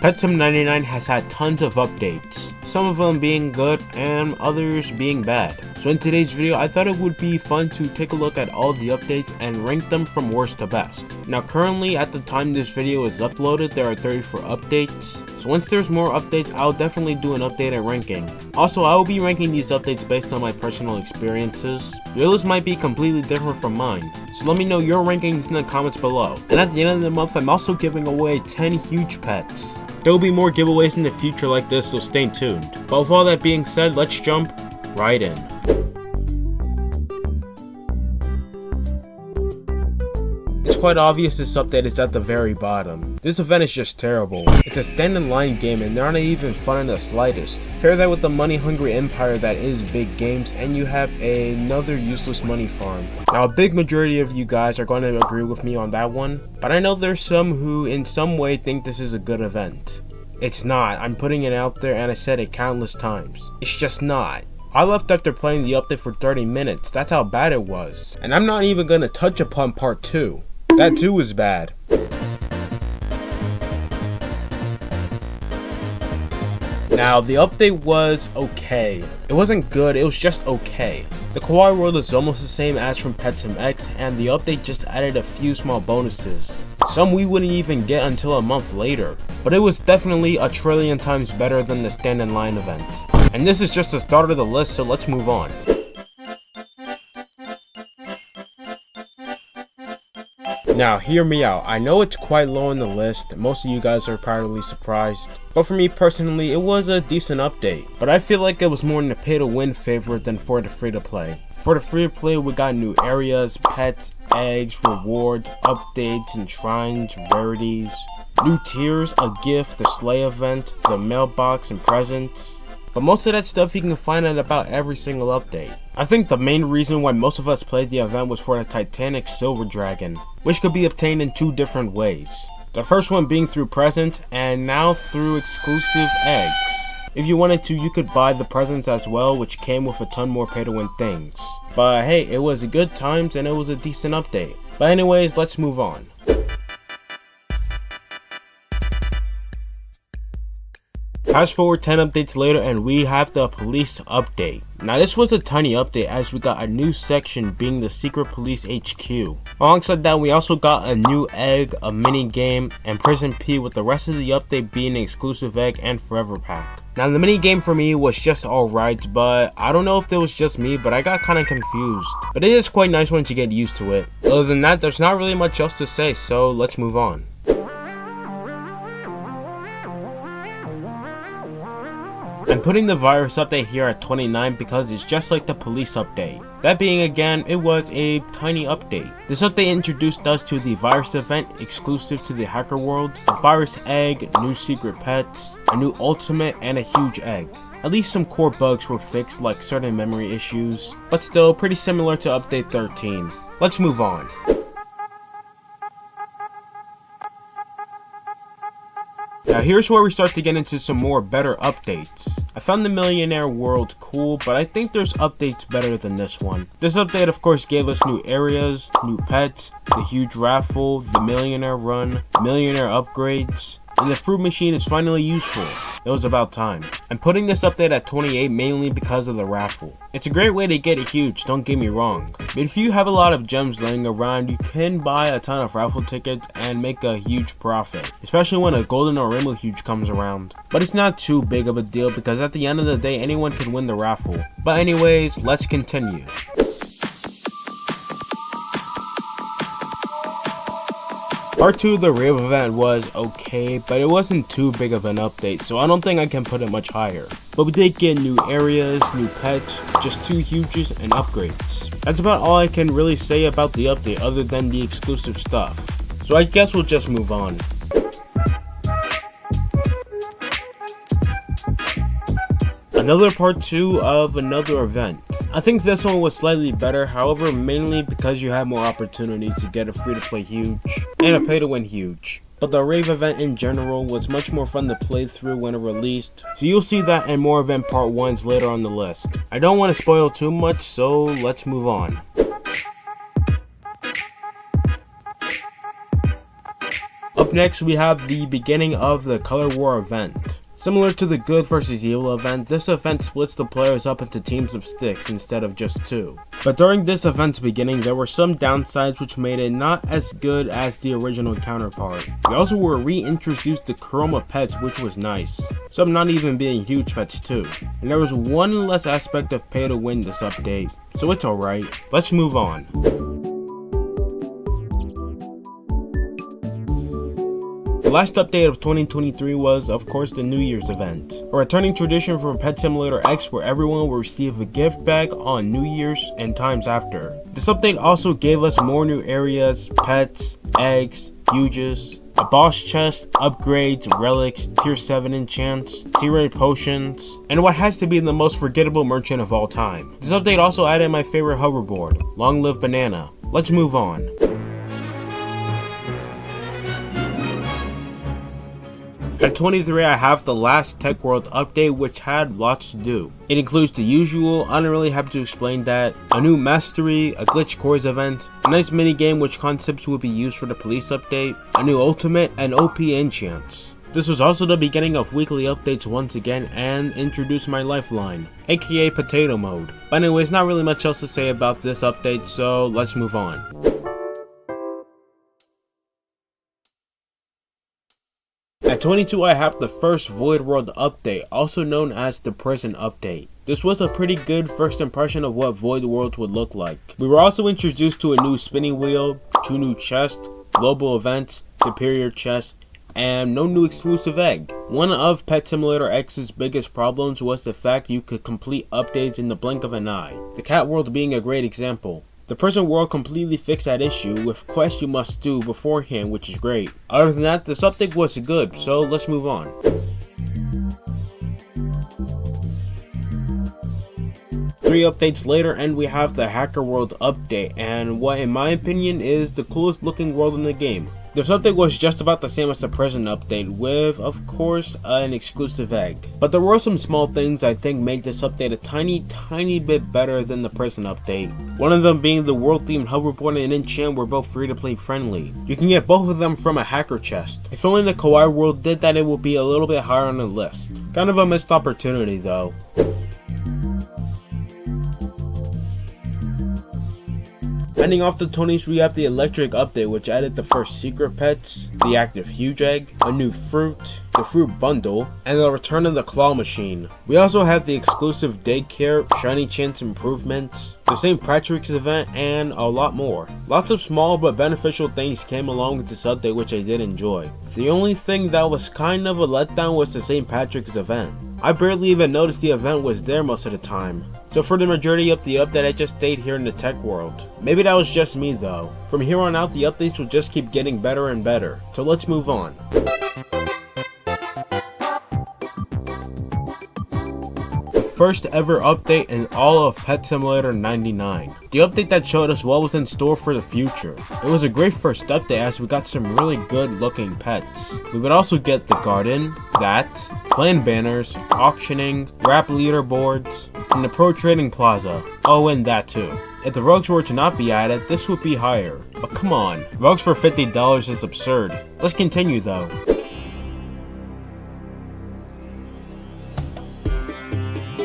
Pet Sim 99 has had tons of updates, some of them being good and others being bad. So in today's video, I thought it would be fun to take a look at all the updates and rank them from worst to best. Now currently, at the time this video is uploaded, there are 34 updates. So once there's more updates, I'll definitely do an updated ranking. Also, I will be ranking these updates based on my personal experiences. Your list might be completely different from mine, so let me know your rankings in the comments below. And at the end of the month, I'm also giving away 10 huge pets. There will be more giveaways in the future like this, so stay tuned. But with all that being said, let's jump right in. It's quite obvious this update is at the very bottom. This event is just terrible. It's a stand-in-line game and they're not even fun in the slightest. Pair that with the money-hungry empire that is big games and you have another useless money farm. Now a big majority of you guys are going to agree with me on that one, but I know there's some who in some way think this is a good event. It's not. I'm putting it out there and I said it countless times. It's just not. I left after playing the update for 30 minutes. That's how bad it was. And I'm not even going to touch upon part 2. That too was bad. Now, the update was okay. It wasn't good, it was just okay. The Kawaii World is almost the same as from Pet Sim X, and the update just added a few small bonuses. Some we wouldn't even get until a month later. But it was definitely a trillion times better than the stand-in-line event. And this is just the start of the list, so let's move on. Now, hear me out. I know it's quite low on the list, most of you guys are probably surprised, but for me personally, it was a decent update. But I feel like it was more in the pay to win favor than for the free to play. For the free to play, we got new areas, pets, eggs, rewards, updates, and shrines, rarities, new tiers, a gift, the sleigh event, the mailbox, and presents. But most of that stuff you can find at about every single update. I think the main reason why most of us played the event was for the Titanic Silver Dragon, which could be obtained in 2 different ways. The first one being through presents, and now through exclusive eggs. If you wanted to, you could buy the presents as well, which came with a ton more pay to win things. But hey, it was a good times and it was a decent update. But anyways, let's move on. Fast forward 10 updates later and we have the police update. Now this was a tiny update as we got a new section being the secret police HQ. Alongside that we also got a new egg, a mini game, and prison P, with the rest of the update being an exclusive egg and forever pack. Now the mini game for me was just alright, but I don't know if it was just me, but I got kinda confused. But it is quite nice once you get used to it. Other than that, there's not really much else to say, so let's move on. I'm putting the virus update here at 29 because it's just like the police update. That being again, it was a tiny update. This update introduced us to the virus event exclusive to the hacker world, the virus egg, new secret pets, a new ultimate, and a huge egg. At least some core bugs were fixed like certain memory issues, but still pretty similar to update 13. Let's move on. Now here's where we start to get into some more better updates. I found the Millionaire World cool, but I think there's updates better than this one. This update of course gave us new areas, new pets, the huge raffle, the millionaire run, millionaire upgrades, and the fruit machine is finally useful. It was about time. I'm putting this update at 28 mainly because of the raffle. It's a great way to get it huge, don't get me wrong. But if you have a lot of gems laying around, you can buy a ton of raffle tickets and make a huge profit. Especially when a golden or rainbow huge comes around. But it's not too big of a deal because at the end of the day, anyone can win the raffle. But anyways, let's continue. Part 2 of the rave event was okay, but it wasn't too big of an update, so I don't think I can put it much higher. But we did get new areas, new pets, just 2 huges, and upgrades. That's about all I can really say about the update other than the exclusive stuff. So I guess we'll just move on. Another part 2 of another event. I think this one was slightly better, however mainly because you have more opportunities to get a free to play huge and a pay to win huge. But the rave event in general was much more fun to play through when it released, so you'll see that and more event part 1s later on the list. I don't want to spoil too much, so let's move on. Up next, we have the beginning of the Color War event. Similar to the good versus evil event, this event splits the players up into teams of 6 instead of just 2. But during this event's beginning, there were some downsides which made it not as good as the original counterpart. We also were reintroduced to Chroma pets, which was nice. Some not even being huge pets too. And there was one less aspect of pay to win this update, so it's alright. Let's move on. The last update of 2023 was, of course, the New Year's event, a returning tradition from Pet Simulator X where everyone will receive a gift bag on New Year's and times after. This update also gave us more new areas, pets, eggs, huges, a boss chest, upgrades, relics, tier 7 enchants, tier 8 potions, and what has to be the most forgettable merchant of all time. This update also added my favorite hoverboard, Long Live Banana. Let's move on. At 23, I have the last Tech World update, which had lots to do. It includes the usual, I don't really have to explain that, a new mastery, a glitch cores event, a nice mini game which concepts will be used for the police update, a new ultimate, and OP enchants. This was also the beginning of weekly updates once again and introduced my lifeline, aka potato mode. But anyways, not really much else to say about this update, so let's move on. At 22, I have the first Void World update, also known as the Prison update. This was a pretty good first impression of what Void World would look like. We were also introduced to a new spinning wheel, 2 new chests, global events, superior chests, and no new exclusive egg. One of Pet Simulator X's biggest problems was the fact you could complete updates in the blink of an eye, the cat world being a great example. The Prison World completely fixed that issue with quests you must do beforehand, which is great. Other than that, this update was good, so let's move on. Three updates later and we have the Hacker World update, and what in my opinion is the coolest looking world in the game. This update was just about the same as the Prison update with, of course, an exclusive egg. But there were some small things I think made this update a tiny bit better than the Prison update. One of them being the world themed hoverboard and enchant were both free to play friendly. You can get both of them from a hacker chest. If only the Kawaii World did that, it would be a little bit higher on the list. Kind of a missed opportunity though. Ending off the 20s, we have the Electric update, which added the first secret pets, the active huge egg, a new fruit, the fruit bundle, and the return of the claw machine. We also have the exclusive daycare, shiny chance improvements, the St. Patrick's event, and a lot more. Lots of small but beneficial things came along with this update, which I did enjoy. The only thing that was kind of a letdown was the St. Patrick's event. I barely even noticed the event was there most of the time. So for the majority of the update, I just stayed here in the tech world. Maybe that was just me though. From here on out, the updates will just keep getting better and better. So let's move on. First ever update in all of Pet Simulator 99. The update that showed us what was in store for the future. It was a great first update as we got some really good looking pets. We would also get the garden, clan banners, auctioning, rap leaderboards, and the pro trading plaza. Oh, and that too. If the rugs were to not be added, this would be higher. But come on, rugs for $50 is absurd. Let's continue though.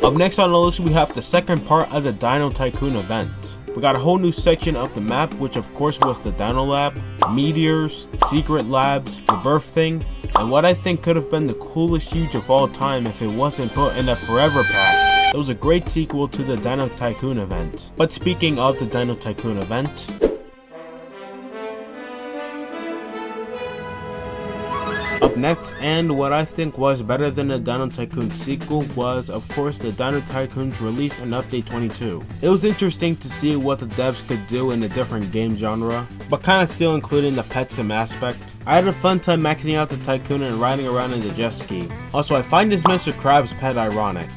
Up next on the list, we have the second part of the Dino Tycoon event. We got a whole new section of the map, which of course was the Dino Lab, meteors, secret labs, the birth thing, and what I think could have been the coolest huge of all time if it wasn't put in a forever pack. It was a great sequel to the Dino Tycoon event. But speaking of the Dino Tycoon event, up next, and what I think was better than the Dino Tycoon sequel was, of course, the Dino Tycoons released in Update 22. It was interesting to see what the devs could do in a different game genre, but kinda still including the pet sim aspect. I had a fun time maxing out the Tycoon and riding around in the jet ski. Also, I find this Mr. Krabs pet ironic.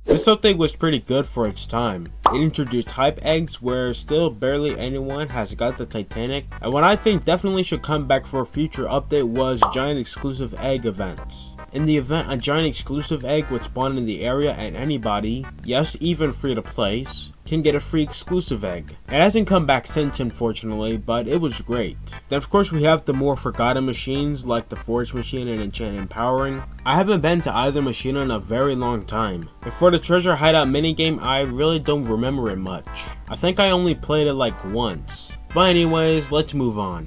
This update was pretty good for its time. It introduced hype eggs where still barely anyone has got the Titanic, and what I think definitely should come back for a future update was giant exclusive egg events. In the event, a giant exclusive egg would spawn in the area and anybody, yes, even free to place, can get a free exclusive egg. It hasn't come back since, unfortunately, but it was great. Then of course we have the more forgotten machines like the Forge machine and Enchant Empowering. I haven't been to either machine in a very long time. And for the treasure hideout minigame, I really don't remember it much. I think I only played it like once. But anyways, let's move on.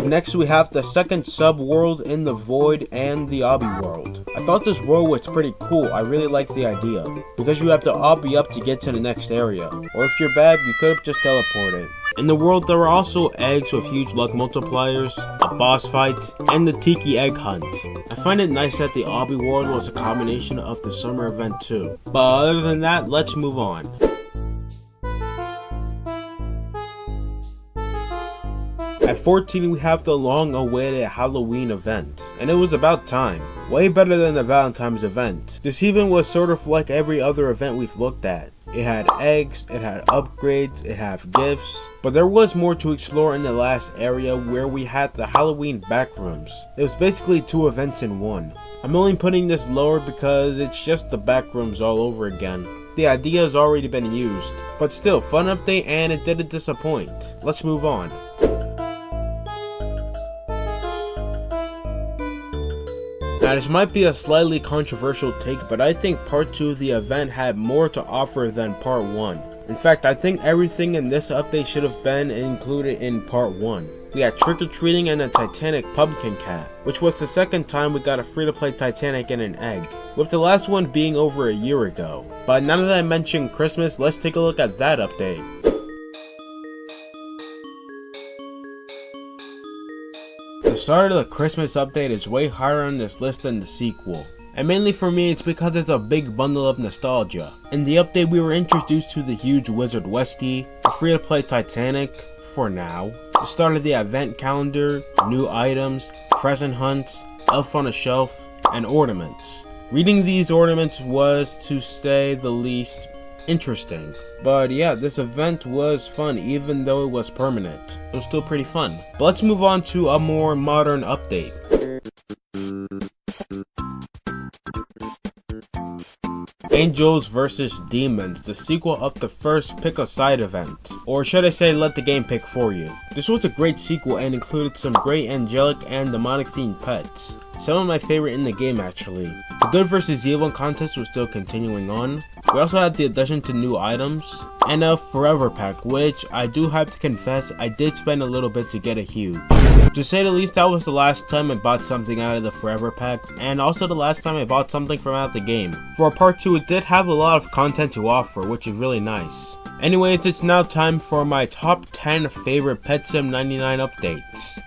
Next we have the second sub-world in the Void and the Obby World. I thought this world was pretty cool. I really like the idea, because you have to obby up to get to the next area, or if you're bad, you could have just teleported. In the world, there are also eggs with huge luck multipliers, a boss fight, and the Tiki Egg Hunt. I find it nice that the Obby World was a combination of the summer event too. But other than that, let's move on. At 14, we have the long-awaited Halloween event, and it was about time. Way better than the Valentine's event. This event was sort of like every other event we've looked at. It had eggs, it had upgrades, it had gifts, but there was more to explore in the last area where we had the Halloween Backrooms. It was basically 2 events in one. I'm only putting this lower because it's just the Backrooms all over again. The idea has already been used, but still, fun update and it didn't disappoint. Let's move on. Now this might be a slightly controversial take, but I think part 2 of the event had more to offer than part 1. In fact, I think everything in this update should have been included in part 1. We had trick-or-treating and a Titanic pumpkin cat, which was the second time we got a free-to-play Titanic and an egg, with the last one being over a year ago. But now that I mentioned Christmas, let's take a look at that update. The start of the Christmas update is way higher on this list than the sequel. And mainly for me, it's because it's a big bundle of nostalgia. In the update, we were introduced to the huge Wizard Westie, a free-to-play Titanic, for now, the start of the advent calendar, new items, present hunts, elf on a shelf, and ornaments. Reading these ornaments was, to say the least, interesting. But yeah, this event was fun even though it was permanent. It was still pretty fun. But let's move on to a more modern update. Angels vs Demons, the sequel of the first Pick a Side event. Or should I say, let the game pick for you. This was a great sequel and included some great angelic and demonic themed pets. Some of my favorite in the game actually. The Good vs Evil contest was still continuing on. We also had the addition to new items, and a Forever Pack, which I do have to confess I did spend a little bit to get a huge. To say the least, that was the last time I bought something out of the Forever Pack, and also the last time I bought something from out the game. For part 2, it did have a lot of content to offer, which is really nice. Anyways, it's now time for my top 10 favorite Pet Sim 99 updates.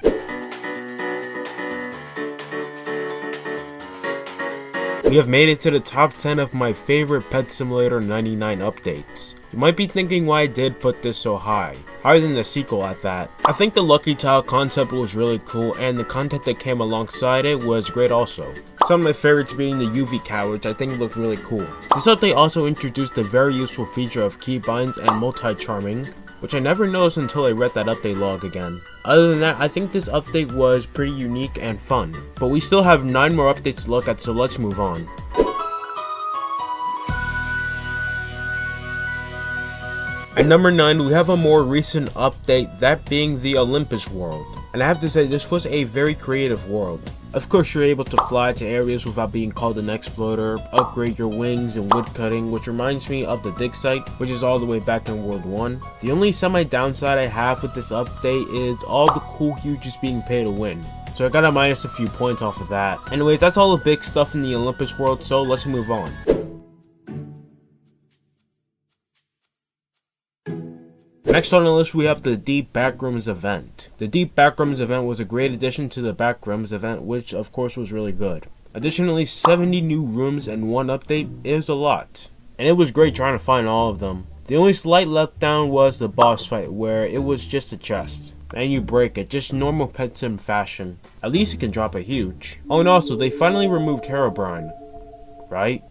We have made it to the top 10 of my favorite Pet Simulator 99 updates. You might be thinking why I did put this so high. Higher than the sequel at that. I think the Lucky Tile concept was really cool and the content that came alongside it was great also. Some of my favorites being the UV cat, which I think looked really cool. This update also introduced the very useful feature of keybinds and multi-charming, which I never noticed until I read that update log again. Other than that, I think this update was pretty unique and fun. But we still have 9 more updates to look at, so let's move on. At number 9, we have a more recent update, that being the Olympus World. And I have to say, this was a very creative world. Of course, you're able to fly to areas without being called an exploder, upgrade your wings and wood cutting, which reminds me of the dig site, which is all the way back in World 1. The only semi-downside I have with this update is all the cool huges being pay to win. So I gotta minus a few points off of that. Anyways, that's all the big stuff in the Olympus World, so let's move on. Next on the list, we have the Deep Backrooms Event. The Deep Backrooms Event was a great addition to the Backrooms Event, which of course was really good. Additionally, 70 new rooms and one update is a lot, and it was great trying to find all of them. The only slight letdown was the boss fight, where it was just a chest, and you break it, just normal Pet Sim fashion. At least it can drop a huge. Oh, and also, they finally removed Herobrine, right?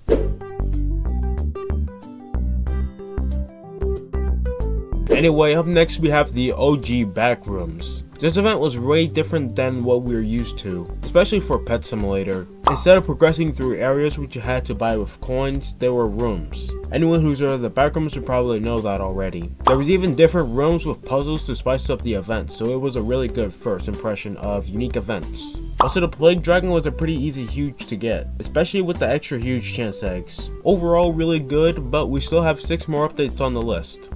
Anyway, up next we have the OG Backrooms. This event was way different than what we were used to, especially for Pet Simulator. Instead of progressing through areas which you had to buy with coins, there were rooms. Anyone who's heard of the Backrooms would probably know that already. There was even different rooms with puzzles to spice up the event, so it was a really good first impression of unique events. Also, the Plague Dragon was a pretty easy huge to get, especially with the extra huge chance eggs. Overall really good, but we still have 6 more updates on the list.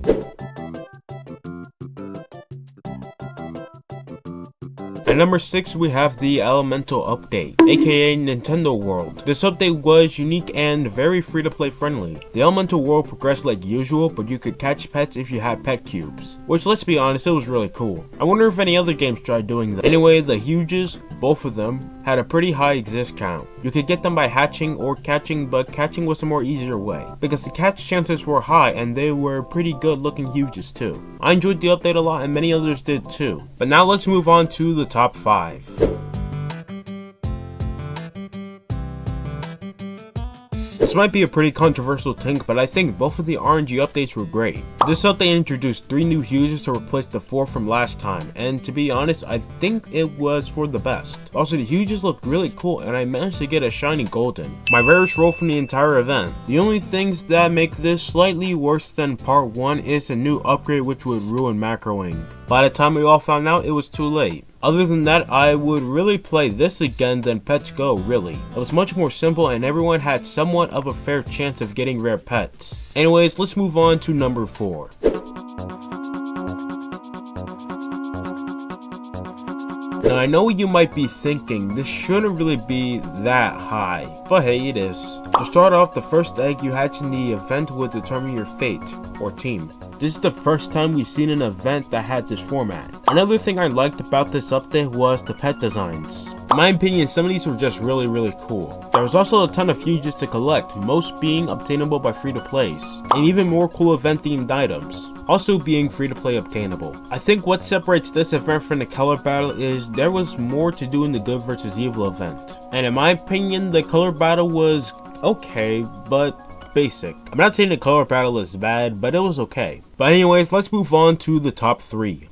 At number 6 we have the Elemental Update, aka Nintendo World. This update was unique and very free to play friendly. The Elemental World progressed like usual, but you could catch pets if you had pet cubes, which, let's be honest, it was really cool. I wonder if any other games tried doing that. Anyway, the huges, both of them, had a pretty high exist count. You could get them by hatching or catching, but catching was a more easier way, because the catch chances were high and they were pretty good looking huges too. I enjoyed the update a lot and many others did too. But now let's move on to the top 5. This might be a pretty controversial take, but I think both of the RNG updates were great. This update introduced 3 new huges to replace the 4 from last time, and to be honest, I think it was for the best. Also, the huges looked really cool, and I managed to get a shiny golden, my rarest roll from the entire event. The only things that make this slightly worse than part 1 is a new upgrade which would ruin macroing. By the time we all found out, it was too late. Other than that, I would really play this again than Pets Go, really. It was much more simple and everyone had somewhat of a fair chance of getting rare pets. Anyways, let's move on to number 4. Now I know you might be thinking this shouldn't really be that high, but hey, it is. To start off, the first egg you hatch in the event would determine your fate, or team. This is the first time we've seen an event that had this format. Another thing I liked about this update was the pet designs. In my opinion, some of these were just really cool. There was also a ton of huges to collect, most being obtainable by free-to-plays, and even more cool event-themed items, also being free-to-play obtainable. I think what separates this event from the color battle is there was more to do in the good versus evil event. And in my opinion, the color battle was okay, but basic. I'm not saying the color battle is bad, but it was okay. But anyways, let's move on to the top 3.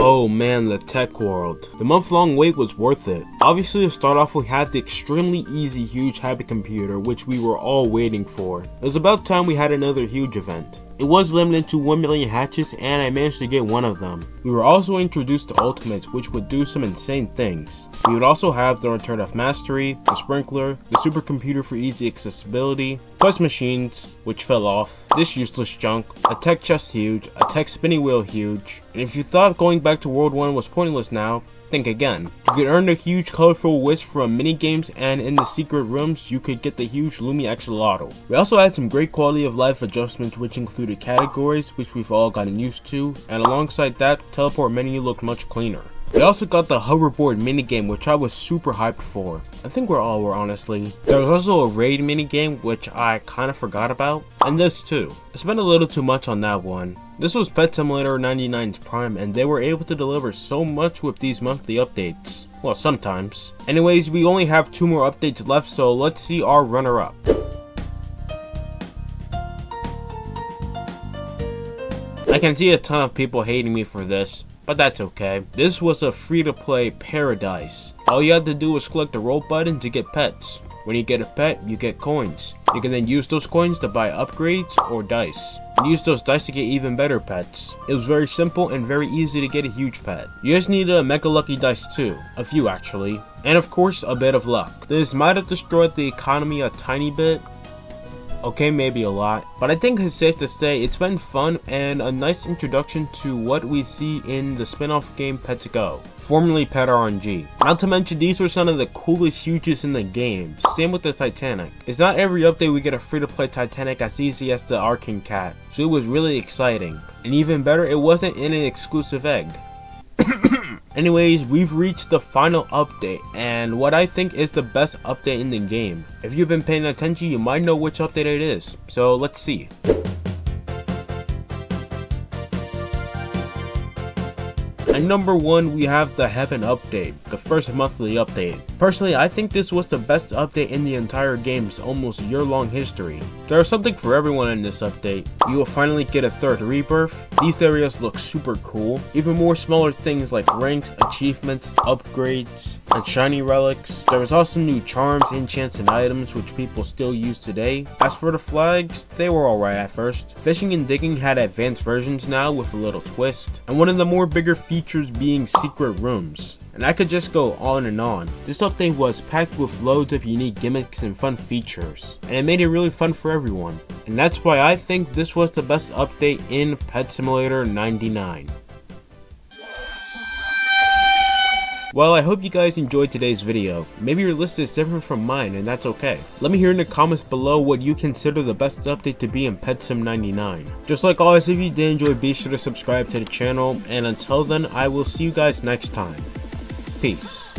Oh man, the tech world. The month-long wait was worth it. Obviously, to start off, we had the extremely easy huge happy computer, which we were all waiting for. It was about time we had another huge event. It was limited to 1 million hatches, and I managed to get one of them. We were also introduced to ultimates, which would do some insane things. We would also have the return of mastery, the sprinkler, the supercomputer for easy accessibility, plus machines, which fell off, this useless junk, a tech chest huge, a tech spinning wheel huge, and if you thought going back to World 1 was pointless now, think again. You could earn the huge colorful wisp from minigames, and in the secret rooms you could get the huge Lumi Axolotl. We also had some great quality of life adjustments which included categories which we've all gotten used to, and alongside that, teleport menu looked much cleaner. We also got the hoverboard minigame, which I was super hyped for. I think we all were, honestly. There was also a raid minigame, which I kinda forgot about, and this too. I spent a little too much on that one. This was Pet Simulator 99's prime, and they were able to deliver so much with these monthly updates. Well, sometimes. Anyways, we only have 2 more updates left, so let's see our runner-up. I can see a ton of people hating me for this, but that's okay. This was a free-to-play paradise. All you had to do was click the roll button to get pets. When you get a pet, you get coins. You can then use those coins to buy upgrades or dice, and use those dice to get even better pets. It was very simple and very easy to get a huge pet. You just needed a Mega Lucky dice too, a few actually, and of course a bit of luck. This might have destroyed the economy a tiny bit. Okay, maybe a lot, but I think it's safe to say it's been fun and a nice introduction to what we see in the spin-off game Pets Go, formerly Pet RNG. Not to mention, these were some of the coolest huges in the game. Same with the Titanic. It's not every update we get a free-to-play Titanic as easy as the Arcane Cat, so it was really exciting. And even better, it wasn't in an exclusive egg. Anyways, we've reached the final update, and what I think is the best update in the game. If you've been paying attention, you might know which update it is, so let's see. At number 1, we have the Heaven update, the first monthly update. Personally, I think this was the best update in the entire game's almost year-long history. There is something for everyone in this update. You will finally get a third rebirth. These areas look super cool. Even more smaller things like ranks, achievements, upgrades, and shiny relics. There was also new charms, enchants, and items which people still use today. As for the flags, they were alright at first. Fishing and digging had advanced versions now with a little twist, and one of the more bigger features being secret rooms. And I could just go on and on. This update was packed with loads of unique gimmicks and fun features, and it made it really fun for everyone. And that's why I think this was the best update in Pet Simulator 99. Well, I hope you guys enjoyed today's video. Maybe your list is different from mine, and that's okay. Let me hear in the comments below what you consider the best update to be in Pet Sim 99. Just like always, if you did enjoy, be sure to subscribe to the channel, and until then, I will see you guys next time. Peace.